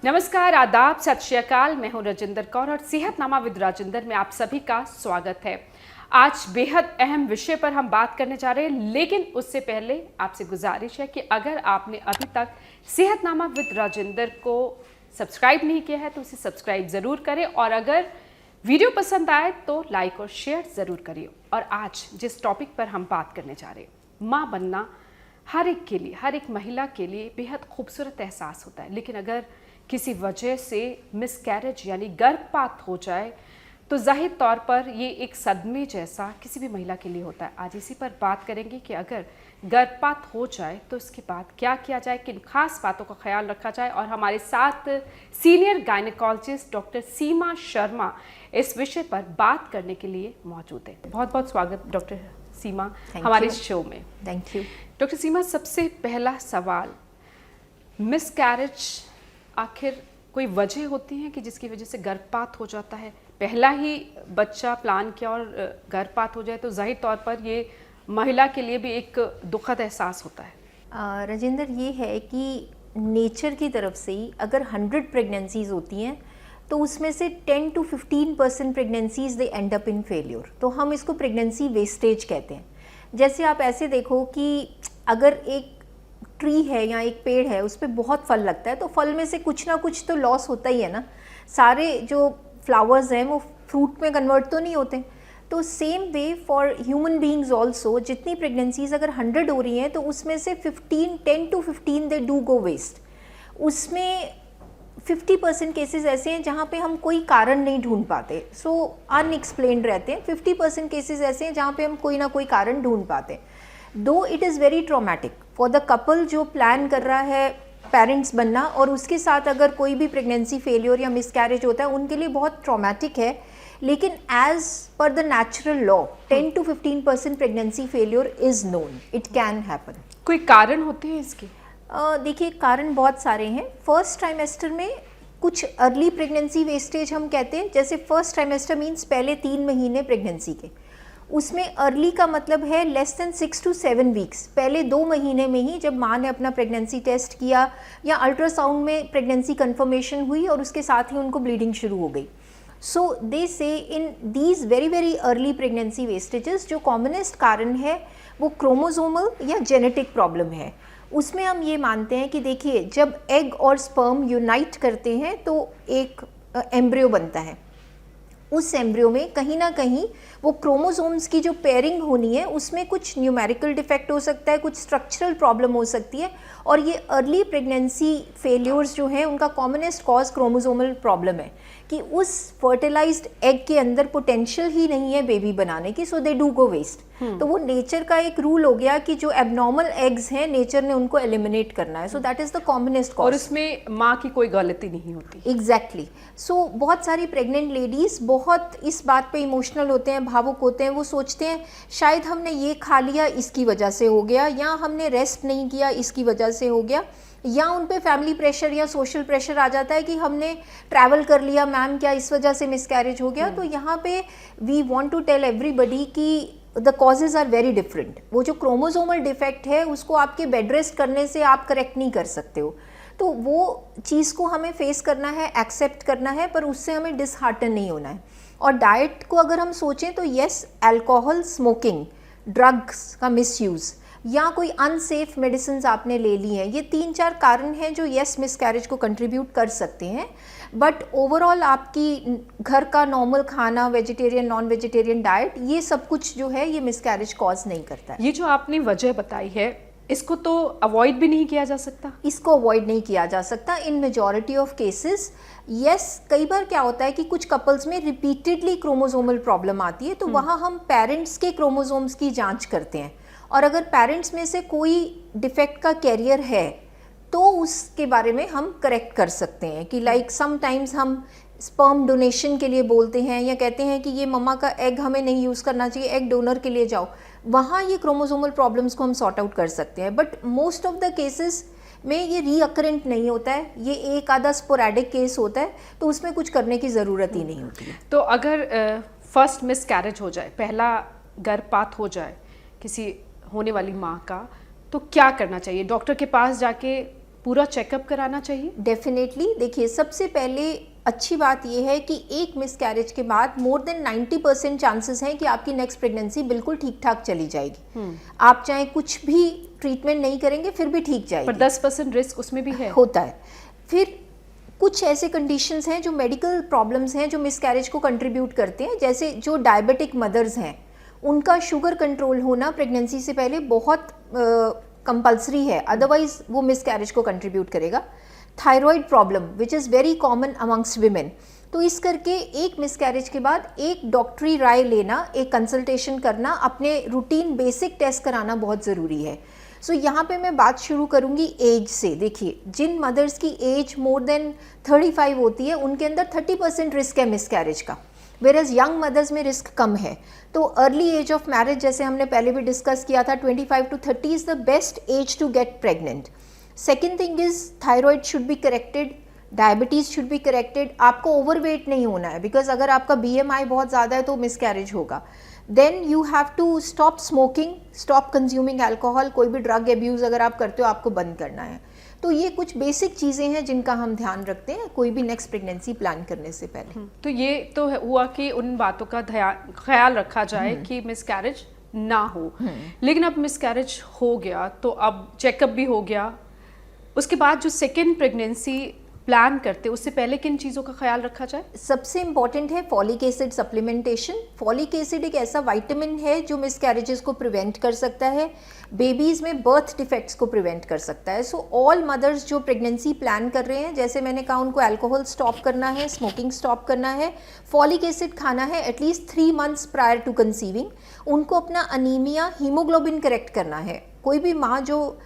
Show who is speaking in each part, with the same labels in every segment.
Speaker 1: नमस्कार, आदाब, सत श्री अकाल। मैं हूं राजिंदर कौर और सेहतनामा विद राजिंदर में आप सभी का स्वागत है। आज बेहद अहम विषय पर हम बात करने जा रहे हैं, लेकिन उससे पहले आपसे गुजारिश है कि अगर आपने अभी तक सेहतनामा विद राजिंदर को सब्सक्राइब नहीं किया है तो उसे सब्सक्राइब ज़रूर करें और अगर वीडियो पसंद आए तो लाइक और शेयर ज़रूर करिए। और आज जिस टॉपिक पर हम बात करने जा रहे हैं, माँ बनना हर एक के लिए, हर एक महिला के लिए बेहद खूबसूरत एहसास होता है, लेकिन अगर किसी वजह से मिसकैरेज यानी गर्भपात हो जाए तो जाहिर तौर पर ये एक सदमे जैसा किसी भी महिला के लिए होता है। आज इसी पर बात करेंगे कि अगर गर्भपात हो जाए तो उसके बाद क्या किया जाए, किन खास बातों का ख्याल रखा जाए। और हमारे साथ सीनियर गायनेकोलॉजिस्ट डॉक्टर सीमा शर्मा इस विषय पर बात करने के लिए मौजूद है। बहुत बहुत स्वागत डॉक्टर सीमा हमारे शो में।
Speaker 2: थैंक यू
Speaker 1: डॉक्टर सीमा, सबसे पहला सवाल, मिसकैरेज आखिर कोई वजह होती है कि जिसकी वजह से गर्भपात हो जाता है? पहला ही बच्चा प्लान किया और गर्भपात हो जाए तो जाहिर तौर पर ये महिला के लिए भी एक दुखद एहसास होता है।
Speaker 2: राजिंदर, ये है कि नेचर की तरफ से ही अगर 100 प्रेगनेंसीज होती हैं तो उसमें से 10 to 15% pregnancies they and up in failure. तो हम इसको प्रेगनेंसी वेस्टेज कहते हैं। जैसे आप ऐसे देखो कि अगर एक ट्री है या एक पेड़ है, उस पर बहुत फल लगता है तो फल में से कुछ ना कुछ तो लॉस होता ही है ना। सारे जो फ्लावर्स हैं वो फ्रूट में कन्वर्ट तो नहीं होते। तो same way for human beings also, जितनी प्रेगनेंसीज अगर 100 हो रही हैं तो उसमें से 10 to 15 they do go waste. उसमें 50% केसेस ऐसे हैं जहाँ पे हम कोई कारण नहीं ढूंढ पाते, सो अनएक्सप्लेन्ड रहते हैं। 50% केसेस ऐसे हैं जहाँ पे हम कोई ना कोई कारण ढूंढ पाते हैं। दो it is very traumatic for the couple जो प्लान कर रहा है पेरेंट्स बनना, और उसके साथ अगर कोई भी प्रेगनेंसी फेलियर या मिसकैरेज होता है उनके लिए बहुत ट्रॉमेटिक है। लेकिन as per the natural law 10 to 15% pregnancy failure is known, it can happen.
Speaker 1: कोई कारण होते हैं इसके?
Speaker 2: देखिए, कारण बहुत सारे हैं। फर्स्ट ट्राइमेस्टर में कुछ अर्ली प्रेगनेंसी वेस्टेज हम कहते हैं। जैसे फर्स्ट ट्राइमेस्टर मीन्स पहले 3 महीने प्रेगनेंसी के, उसमें अर्ली का मतलब है लेस देन 6 to 7 वीक्स। पहले 2 महीने में ही जब माँ ने अपना प्रेगनेंसी टेस्ट किया या अल्ट्रासाउंड में प्रेगनेंसी कंफर्मेशन हुई और उसके साथ ही उनको ब्लीडिंग शुरू हो गई। सो दे से in these very very early pregnancy vestiges जो कॉमनेस्ट कारण है वो क्रोमोसोमल या जेनेटिक प्रॉब्लम है। उसमें हम ये मानते हैं कि देखिए, जब एग और स्पर्म यूनाइट करते हैं तो एक एम्ब्रियो बनता है। उस एम्ब्रियो में कहीं ना कहीं वो क्रोमोसोम्स की जो पेयरिंग होनी है उसमें कुछ न्यूमेरिकल डिफेक्ट हो सकता है, कुछ स्ट्रक्चरल प्रॉब्लम हो सकती है। और ये अर्ली प्रेगनेंसी फेलियर्स जो हैं उनका कॉमनेस्ट कॉज क्रोमोसोमल प्रॉब्लम है कि उस फर्टिलाइज्ड एग के अंदर पोटेंशियल ही नहीं है बेबी बनाने की, सो दे डू गो वेस्ट। तो वो नेचर का एक रूल हो गया कि जो एबनॉर्मल एग्स हैं नेचर ने उनको एलिमिनेट करना है। So that is the commonest cause.
Speaker 1: और उसमें माँ की कोई गलती नहीं होती।
Speaker 2: एग्जैक्टली। सो बहुत सारी प्रेग्नेंट लेडीज बहुत इस बात पे इमोशनल होते हैं, भावुक होते हैं। वो सोचते हैं शायद हमने ये खा लिया इसकी वजह से हो गया, या हमने रेस्ट नहीं किया इसकी वजह से हो गया, या उन पे फैमिली प्रेशर या सोशल प्रेशर आ जाता है कि हमने ट्रैवल कर लिया मैम, क्या इस वजह से मिसकैरेज हो गया। तो यहाँ पे we want to tell everybody कि the causes are very different. वो जो क्रोमोसोमल डिफेक्ट है उसको आपके बेड रेस्ट करने से आप करेक्ट नहीं कर सकते हो। तो वो चीज़ को हमें फेस करना है, एक्सेप्ट करना है, पर उससे हमें डिसहार्टन नहीं होना है। और डाइट को अगर हम सोचें तो येस, अल्कोहल, स्मोकिंग, ड्रग्स का मिसयूज़ या कोई अनसेफ मेडिसिन आपने ले ली हैं, ये 3-4 कारण हैं जो येस मिसकैरेज को कंट्रीब्यूट कर सकते हैं। बट ओवरऑल आपकी घर का नॉर्मल खाना, वेजिटेरियन नॉन वेजिटेरियन डाइट, ये सब कुछ जो है ये मिसकैरेज कॉज नहीं करता है।
Speaker 1: ये जो आपने वजह बताई है इसको तो अवॉइड भी नहीं किया जा सकता?
Speaker 2: इसको अवॉइड नहीं किया जा सकता इन मेजॉरिटी ऑफ केसेस। यस, कई बार क्या होता है कि कुछ कपल्स में रिपीटेडली क्रोमोसोमल प्रॉब्लम आती है, तो वहाँ हम पेरेंट्स के क्रोमोसोम्स की जांच करते हैं। और अगर पेरेंट्स में से कोई डिफेक्ट का कैरियर है तो उसके बारे में हम करेक्ट कर सकते हैं कि लाइक समटाइम्स हम स्पर्म डोनेशन के लिए बोलते हैं या कहते हैं कि ये मम्मा का एग हमें नहीं यूज़ करना चाहिए, एग डोनर के लिए जाओ। वहाँ ये क्रोमोसोमल प्रॉब्लम्स को हम सॉर्ट आउट कर सकते हैं। But most of the cases में ये रीअकरेंट नहीं होता है, ये एक आधा स्पोरेडिक केस होता है, तो उसमें कुछ करने की ज़रूरत ही नहीं होती है।
Speaker 1: तो अगर फर्स्ट मिसकैरेज हो जाए, पहला गर्भपात हो जाए किसी होने वाली माँ का, तो क्या करना चाहिए? डॉक्टर के पास जाके पूरा चेकअप कराना चाहिए?
Speaker 2: डेफिनेटली। देखिए, सबसे पहले अच्छी बात यह है कि एक मिसकैरेज के बाद मोर देन 90% चांसेस हैं कि आपकी नेक्स्ट प्रेगनेंसी बिल्कुल ठीक ठाक चली जाएगी। आप चाहे कुछ भी ट्रीटमेंट नहीं करेंगे फिर भी ठीक जाएगी,
Speaker 1: पर 10% रिस्क उसमें भी है।
Speaker 2: होता है। फिर कुछ ऐसे कंडीशंस हैं जो मेडिकल प्रॉब्लम्स हैं जो मिसकैरेज को कंट्रीब्यूट करते हैं, जैसे जो डायबिटिक मदर्स हैं उनका शुगर कंट्रोल होना प्रेगनेंसी से पहले बहुत कंपल्सरी है, अदरवाइज वो मिसकैरेज को कंट्रीब्यूट करेगा। Thyroid problem which is very common amongst women, तो इस करके एक मिसकैरेज के बाद एक डॉक्टरी राय लेना, एक कंसल्टेशन करना, अपने रूटीन बेसिक टेस्ट कराना बहुत ज़रूरी है। सो यहाँ पे मैं बात शुरू करूँगी एज से। देखिए, जिन मदर्स की एज मोर देन 35 होती है उनके अंदर 30% रिस्क है मिसकैरेज का, वेरएज यंग मदर्स में रिस्क कम है। तो अर्ली एज ऑफ मैरिज, जैसे हमने पहले भी डिस्कस किया था, 25 to 30 is the best age to get pregnant. Second thing is thyroid should be corrected, diabetes should be corrected. आपको ओवरवेट नहीं होना है, बिकॉज अगर आपका BMI बहुत ज़्यादा है तो मिसकैरेज होगा। Then you have to stop smoking, stop consuming alcohol, कोई भी ड्रग एब्यूज़ अगर आप करते हो आपको बंद करना है। तो ये कुछ बेसिक चीज़ें हैं जिनका हम ध्यान रखते हैं कोई भी नेक्स्ट प्रेगनेंसी प्लान करने से पहले।
Speaker 1: तो ये तो हुआ कि उन बातों का ख्याल रखा जाए कि मिसकैरेज ना हो। लेकिन अब मिसकैरेज हो गया तो अब चेकअप भी हो गया, उसके बाद जो सेकेंड प्रेगनेंसी प्लान करते उससे पहले किन चीज़ों का ख्याल रखा जाए?
Speaker 2: सबसे इम्पॉर्टेंट है folic acid supplementation. Folic acid एक ऐसा विटामिन है जो मिसकैरेजेस को प्रिवेंट कर सकता है, बेबीज़ में बर्थ डिफेक्ट्स को प्रिवेंट कर सकता है। सो ऑल मदर्स जो प्रेगनेंसी प्लान कर रहे हैं, जैसे मैंने कहा, उनको अल्कोहल स्टॉप करना है, स्मोकिंग स्टॉप करना है, फॉलिक एसिड खाना है at least 3 months prior to conceiving. उनको अपना अनीमिया, हीमोग्लोबिन करेक्ट करना है। कोई भी माँ जो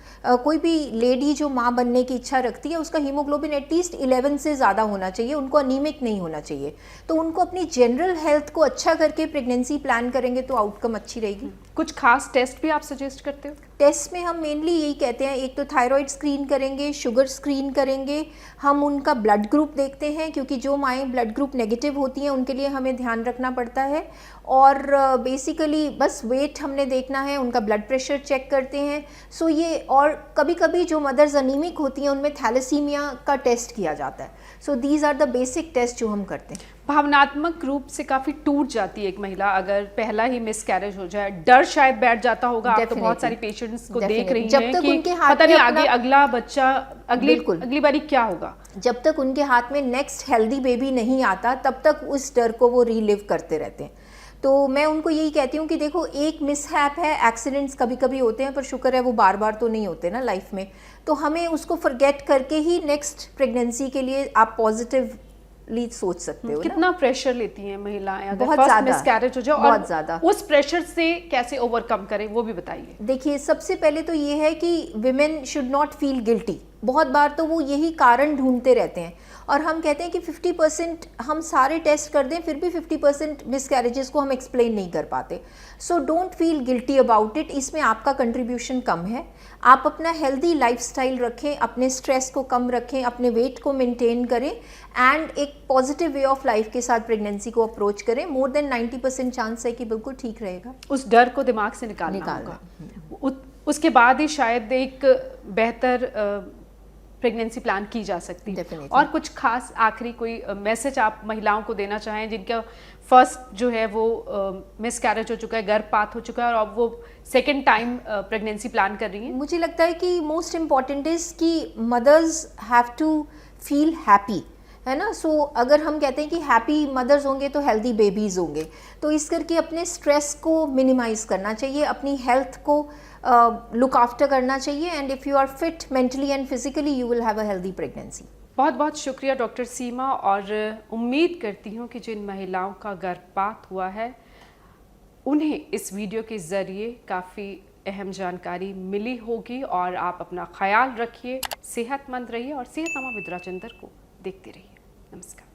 Speaker 2: कोई भी लेडी जो माँ बनने की इच्छा रखती है उसका हीमोग्लोबिन एटलीस्ट 11 से ज़्यादा होना चाहिए, उनको अनीमिक नहीं होना चाहिए। तो उनको अपनी जनरल हेल्थ को अच्छा करके प्रेगनेंसी प्लान करेंगे तो आउटकम अच्छी रहेगी।
Speaker 1: कुछ खास टेस्ट भी आप सजेस्ट करते हो?
Speaker 2: टेस्ट में हम मेनली यही कहते हैं, एक तो थायराइड स्क्रीन करेंगे, शुगर स्क्रीन करेंगे, हम उनका ब्लड ग्रुप देखते हैं क्योंकि जो माएँ ब्लड ग्रुप नेगेटिव होती हैं उनके लिए हमें ध्यान रखना पड़ता है। और बेसिकली बस वेट हमने देखना है, उनका ब्लड प्रेशर चेक करते हैं। सो ये, और कभी कभी जो मदर्स अनीमिक होती हैं उनमें थैलेसीमिया का टेस्ट किया जाता है। So these are the basic test जो हम करते हैं।
Speaker 1: भावनात्मक रूप से काफी टूट जाती है एक महिला अगर पहला ही मिसकैरेज हो जाए, डर शायद बैठ जाता होगा। आप तो बहुत सारी पेशेंट्स को देख रही हैं कि पता नहीं आगे अगला बच्चा अगली बारी क्या होगा।
Speaker 2: जब तक उनके हाथ में नेक्स्ट हेल्दी बेबी नहीं आता तब तक उस डर को वो रीलिव करते रहते हैं। तो मैं उनको यही कहती हूँ कि देखो, एक मिसहैप है, एक्सीडेंट्स कभी कभी होते हैं, पर शुक्र है वो बार बार तो नहीं होते ना लाइफ में। तो हमें उसको फॉरगेट करके ही नेक्स्ट प्रेगनेंसी के लिए आप पॉजिटिवली सोच सकते हो।
Speaker 1: कितना प्रेशर लेती हैं महिलाएं अगर
Speaker 2: बहुत
Speaker 1: फर्स्ट
Speaker 2: ज़्यादा
Speaker 1: मिसकैरेज हो जाए,
Speaker 2: बहुत
Speaker 1: और
Speaker 2: ज़्यादा।
Speaker 1: उस प्रेशर से कैसे ओवरकम करें वो भी बताइए।
Speaker 2: देखिए, सबसे पहले तो ये है कि women should not feel guilty. बहुत बार तो वो यही कारण ढूंढते रहते हैं और हम कहते हैं कि 50% हम सारे टेस्ट कर दें फिर भी 50% मिसकैरेजेस को हम एक्सप्लेन नहीं कर पाते। So don't feel guilty about it, इसमें आपका कंट्रीब्यूशन कम है। आप अपना हेल्दी लाइफस्टाइल रखें, अपने स्ट्रेस को कम रखें, अपने वेट को मेंटेन करें एंड एक पॉजिटिव वे ऑफ लाइफ के साथ प्रेगनेंसी को अप्रोच करें। मोर देन 90% चांस है कि बिल्कुल ठीक रहेगा।
Speaker 1: उस डर को दिमाग से निकालना होगा। उसके बाद ही शायद एक बेहतर प्रेगनेंसी प्लान की जा सकती है। और कुछ खास आखिरी कोई मैसेज आप महिलाओं को देना चाहें जिनका फर्स्ट जो है वो मिसकैरेज हो चुका है, गर्भपात हो चुका है और अब वो सेकेंड टाइम प्रेगनेंसी प्लान कर रही हैं?
Speaker 2: मुझे लगता है कि मोस्ट इम्पॉर्टेंट इज़ कि mothers have to feel happy, है ना। सो अगर हम कहते हैं कि हैप्पी मदर्स होंगे तो हेल्दी बेबीज़ होंगे, तो इस करके अपने स्ट्रेस को मिनिमाइज़ करना चाहिए, अपनी हेल्थ को लुक आफ्टर करना चाहिए and if you are fit mentally and physically you will have a healthy pregnancy.
Speaker 1: बहुत बहुत शुक्रिया डॉक्टर सीमा, और उम्मीद करती हूँ कि जिन महिलाओं का गर्भपात हुआ है उन्हें इस वीडियो के ज़रिए काफ़ी अहम जानकारी मिली होगी और आप अपना ख्याल रखिए, सेहतमंद रहिए और सेहतनामा विद राजेंद्र को देखते रहिए। नमस्कार।